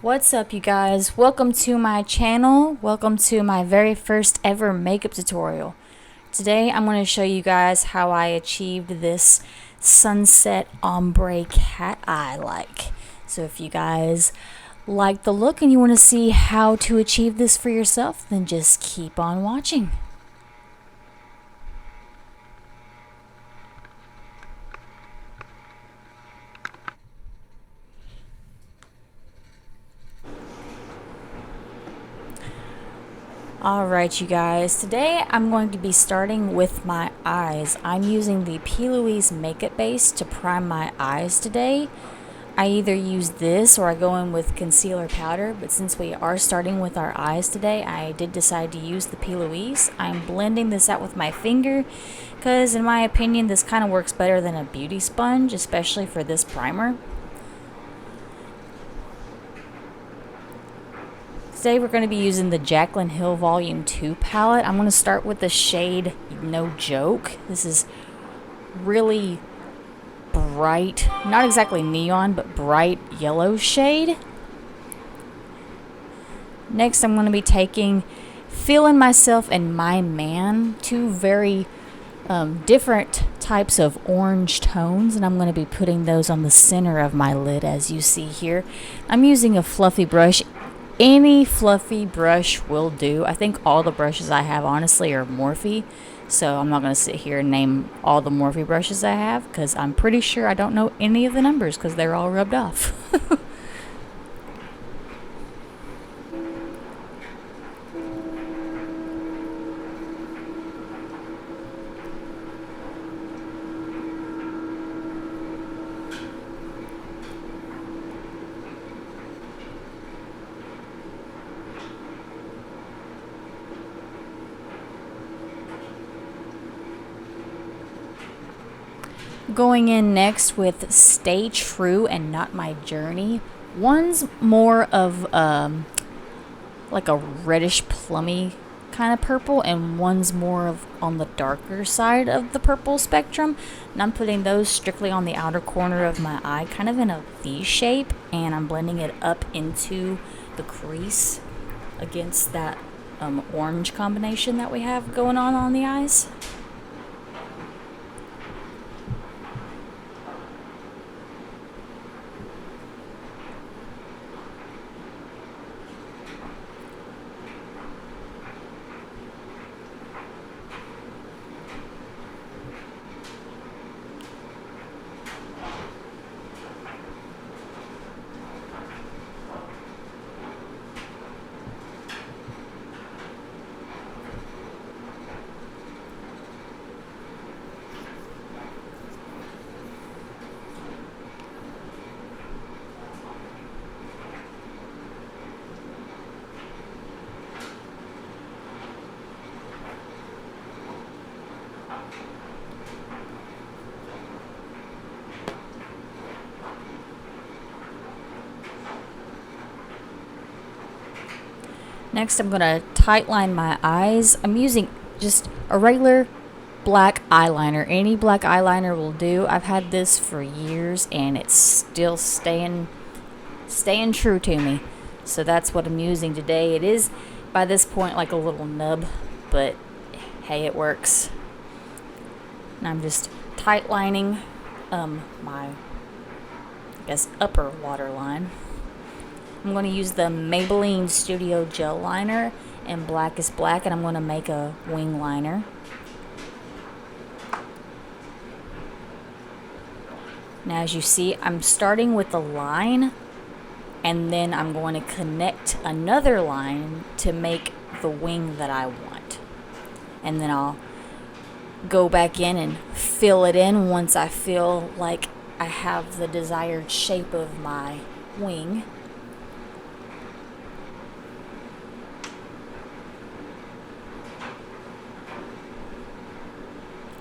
What's up, you guys? Welcome to my channel. Welcome to my very first ever makeup tutorial. Today I'm going to show you guys how I achieved this sunset ombre cat eye like. So if you guys like the look and you want to see how to achieve this for yourself, then just keep on watching. Alright, you guys, today I'm going to be starting with my eyes. I'm using the Louise makeup base to prime my eyes today. I either use this or I go in with concealer powder, but since we are starting with our eyes today, I did decide to use the Louise. I'm blending this out with my finger because in my opinion this kind of works better than a beauty sponge, especially for this primer. Today we're going to be using the Jaclyn Hill Volume 2 palette. I'm going to start with the shade No Joke. This is really bright, not exactly neon, but bright yellow shade. Next I'm going to be taking Feeling Myself and My Man, two very different types of orange tones, and I'm going to be putting those on the center of my lid as you see here. I'm using a fluffy brush. Any fluffy brush will do. I think all the brushes I have honestly are Morphe, so I'm not going to sit here and name all the Morphe brushes I have because I'm pretty sure I don't know any of the numbers because they're all rubbed off. Going in next with Stay True and Not My Journey. One's more of like a reddish plummy kind of purple, and one's more of on the darker side of the purple spectrum. And I'm putting those strictly on the outer corner of my eye, kind of in a V shape, and I'm blending it up into the crease against that orange combination that we have going on the eyes. Next, I'm going to tight line my eyes. I'm using just a regular black eyeliner. Any black eyeliner will do. I've had this for years and it's still staying true to me. So that's what I'm using today. It is, by this point, like a little nub, but hey, it works. And I'm just tight lining my, upper waterline. I'm going to use the Maybelline Studio Gel Liner in Black is Black, and I'm going to make a wing liner. Now, as you see, I'm starting with the line, and then I'm going to connect another line to make the wing that I want. And then I'll go back in and fill it in once I feel like I have the desired shape of my wing.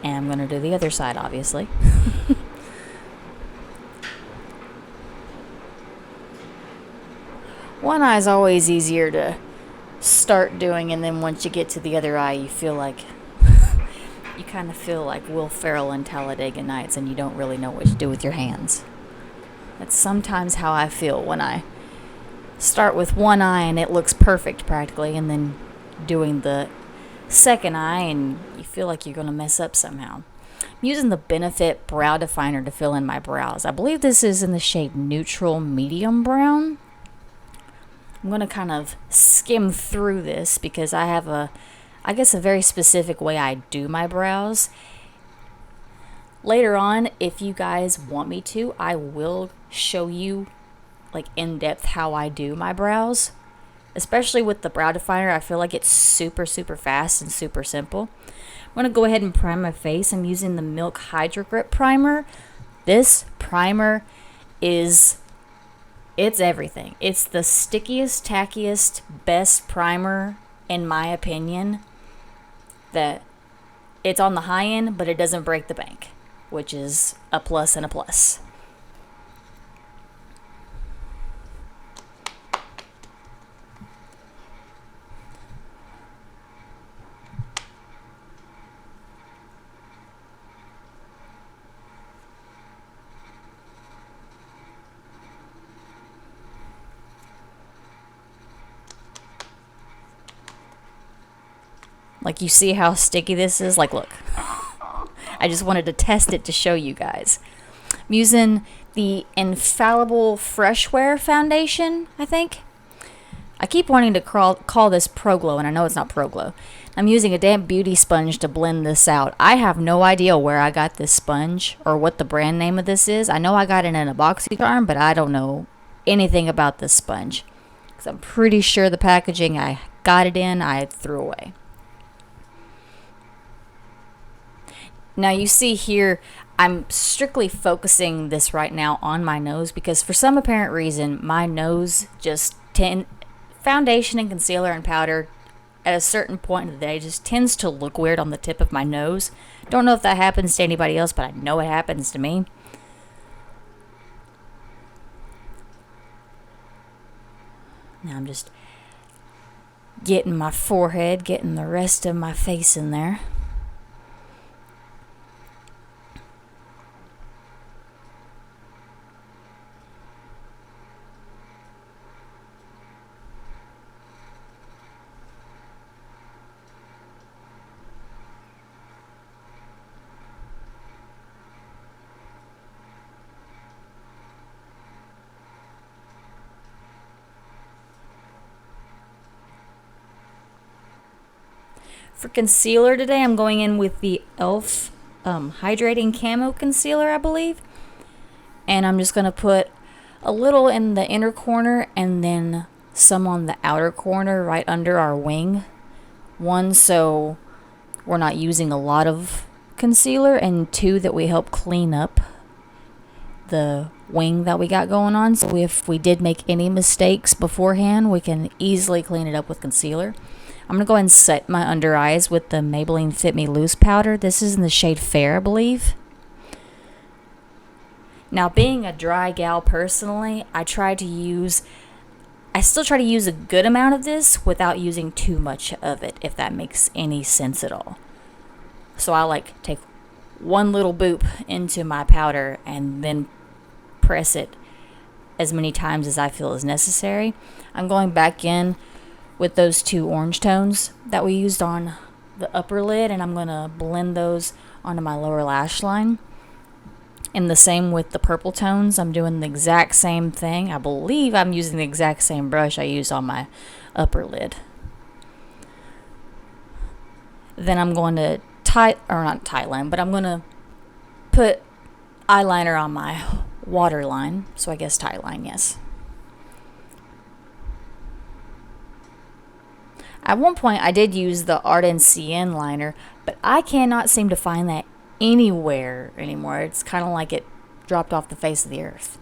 And I'm going to do the other side, obviously. One eye is always easier to start doing, and then once you get to the other eye, you feel like you kind of feel like Will Ferrell in Talladega Nights, and you don't really know what to do with your hands. That's sometimes how I feel when I start with one eye and it looks perfect practically, and then doing the second eye and you feel like you're going to mess up somehow. I'm using the Benefit Brow Definer to fill in my brows. I believe this is in the shade Neutral Medium Brown. I'm going to kind of skim through this because I have a very specific way I do my brows. Later on, if you guys want me to, I will show you like in depth how I do my brows. Especially with the brow definer, I feel like it's super fast and super simple. I'm going to go ahead and prime my face. I'm using the Milk hrdrogrip primer. This primer it's everything. It's the stickiest, tackiest, best primer in my opinion. That it's on the high end, but it doesn't break the bank, which is a plus and a plus. Like, you see how sticky this is? Like, look. I just wanted to test it to show you guys. I'm using the Infallible Freshwear foundation, I think. I keep wanting to call this Pro Glow, and I know it's not Pro Glow. I'm using a damp beauty sponge to blend this out. I have no idea where I got this sponge or what the brand name of this is. I know I got it in a boxy charm, but I don't know anything about this sponge. Because I'm pretty sure the packaging I got it in, I threw away. Now you see here, I'm strictly focusing this right now on my nose because for some apparent reason, my nose just foundation and concealer and powder at a certain point in the day just tends to look weird on the tip of my nose. Don't know if that happens to anybody else, but I know it happens to me. Now I'm just getting my forehead, getting the rest of my face in there. For concealer today, I'm going in with the e.l.f. Hydrating Camo Concealer, I believe. And I'm just going to put a little in the inner corner and then some on the outer corner right under our wing. One, so we're not using a lot of concealer, and two, that we help clean up the wing that we got going on. So if we did make any mistakes beforehand, we can easily clean it up with concealer. I'm going to go ahead and set my under eyes with the Maybelline Fit Me Loose powder. This is in the shade Fair, I believe. Now, being a dry gal personally, I still try to use a good amount of this without using too much of it, if that makes any sense at all. So I like take one little boop into my powder and then press it as many times as I feel is necessary. I'm going back in with those two orange tones that we used on the upper lid, and I'm going to blend those onto my lower lash line. And the same with the purple tones. I'm doing the exact same thing. I believe I'm using the exact same brush I used on my upper lid. Then I'm going to I'm going to put eyeliner on my waterline. So I guess tight line, yes. At one point, I did use the Ardell CN liner, but I cannot seem to find that anywhere anymore. It's kind of like it dropped off the face of the earth.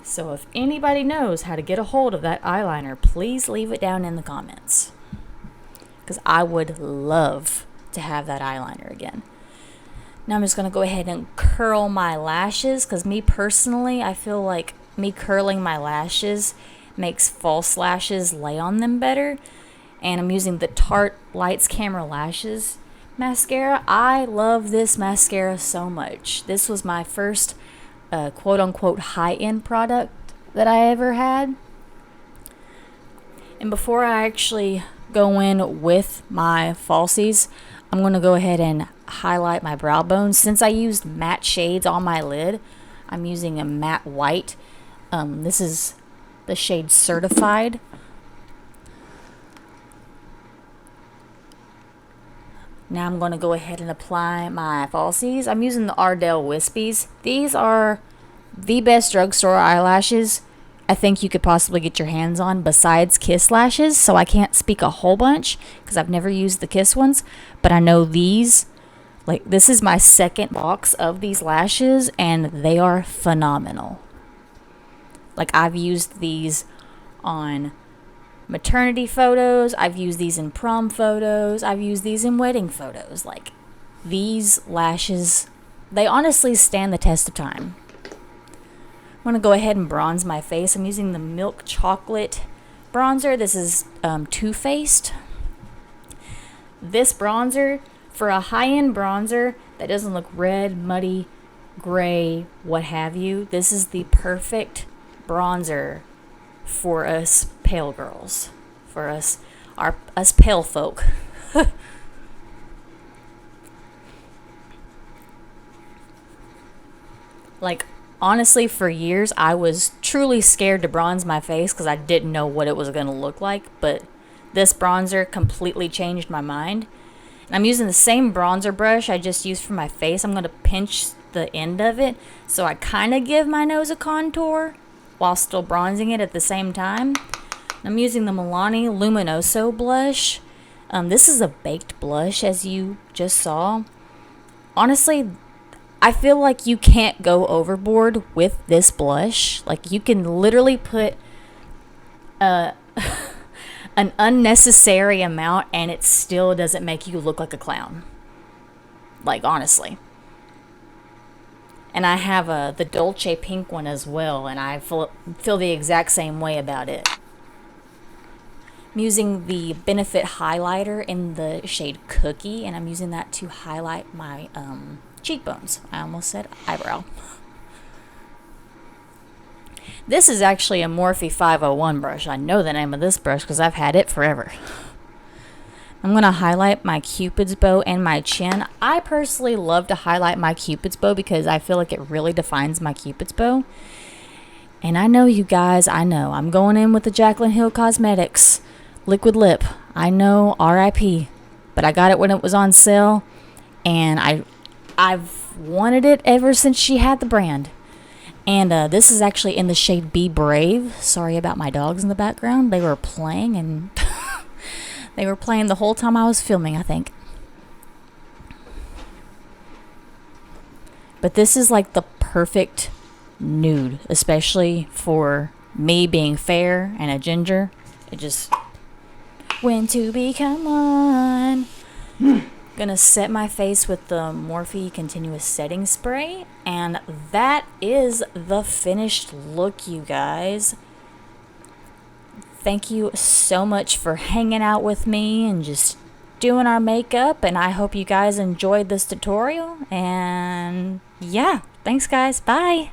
So if anybody knows how to get a hold of that eyeliner, please leave it down in the comments. Because I would love to have that eyeliner again. Now I'm just going to go ahead and curl my lashes, because me personally, I feel like me curling my lashes makes false lashes lay on them better. And I'm using the Tarte Lights Camera Lashes mascara. I love this mascara so much. This was my first quote-unquote high-end product that I ever had. And before I actually go in with my falsies, I'm going to go ahead and highlight my brow bones. Since I used matte shades on my lid, I'm using a matte white. This is the shade Certified. Now I'm going to go ahead and apply my falsies. I'm using the Ardell Wispies. These are the best drugstore eyelashes I think you could possibly get your hands on besides Kiss lashes. So I can't speak a whole bunch because I've never used the Kiss ones. But I know these, like this is my second box of these lashes and they are phenomenal. Like I've used these on maternity photos, I've used these in prom photos, I've used these in wedding photos. Like these lashes, they honestly stand the test of time. I'm going to go ahead and bronze my face. I'm using the Milk Chocolate bronzer. This is Too Faced. This bronzer, for a high-end bronzer that doesn't look red, muddy, gray, what have you, this is the perfect bronzer for us pale girls, for us pale folk. Like honestly, for years I was truly scared to bronze my face because I didn't know what it was going to look like, but this bronzer completely changed my mind. And I'm using the same bronzer brush I just used for my face. I'm going to pinch the end of it so I kind of give my nose a contour while still bronzing it at the same time. I'm using the Milani Luminoso blush. This is a baked blush, as you just saw. Honestly, I feel like you can't go overboard with this blush. Like you can literally put an unnecessary amount and it still doesn't make you look like a clown. Like honestly. And I have the Dolce pink one as well, and I feel the exact same way about it. I'm using the Benefit highlighter in the shade Cookie, and I'm using that to highlight my cheekbones. I almost said eyebrow. This is actually a Morphe 501 brush. I know the name of this brush because I've had it forever. I'm going to highlight my Cupid's bow and my chin. I personally love to highlight my Cupid's bow because I feel like it really defines my Cupid's bow. And I know you guys, I know. I'm going in with the Jaclyn Hill Cosmetics Liquid Lip. I know, RIP. But I got it when it was on sale. And I've wanted it ever since she had the brand. And this is actually in the shade Be Brave. Sorry about my dogs in the background. They were playing and... They were playing the whole time I was filming, I think. But this is like the perfect nude, especially for me being fair and a ginger. It just... When to be, come on. Gonna set my face with the Morphe Continuous Setting Spray. And that is the finished look, you guys. Thank you so much for hanging out with me and just doing our makeup. And I hope you guys enjoyed this tutorial. And yeah, thanks guys. Bye.